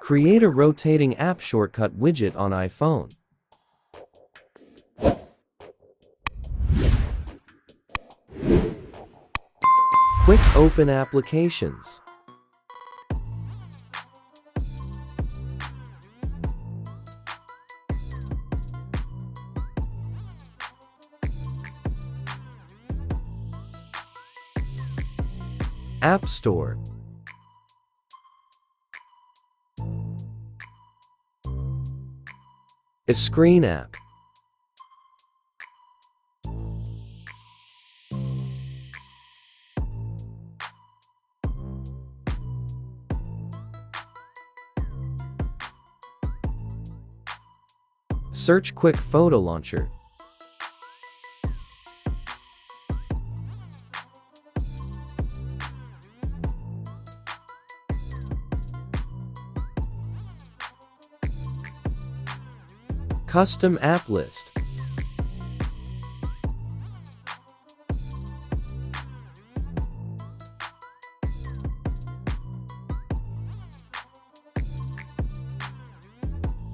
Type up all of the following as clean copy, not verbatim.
Create a rotating app shortcut widget on iPhone. Quick open applications. App Store. A screen app. Search Quick Photo Launcher. Custom App List.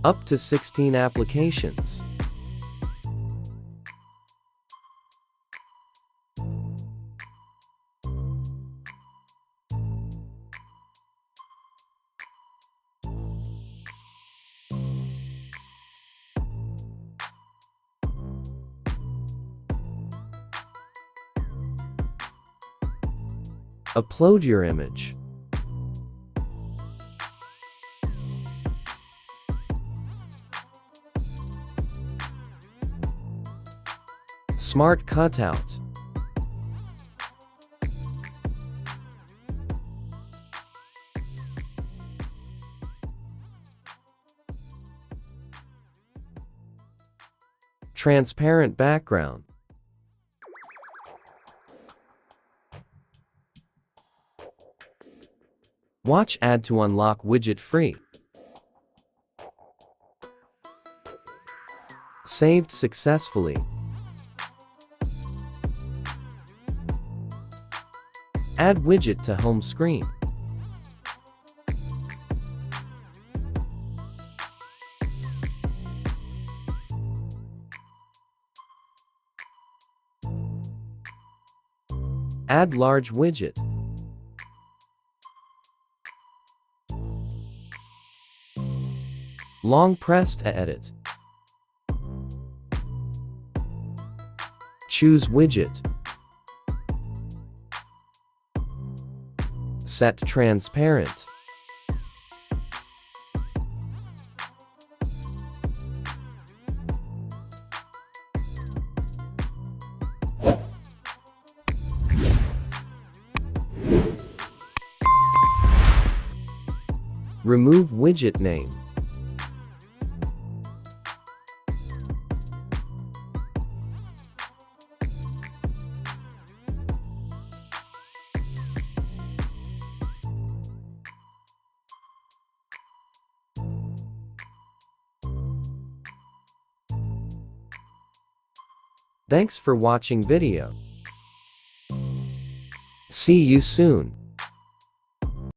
Up to 16 applications. Upload your image. Smart Cutout. Transparent background. Watch ad to unlock widget free. Saved successfully. Add widget to home screen. Add large widget. Long press to edit. Choose widget. Set transparent. Remove widget name. Thanks for watching video. See you soon.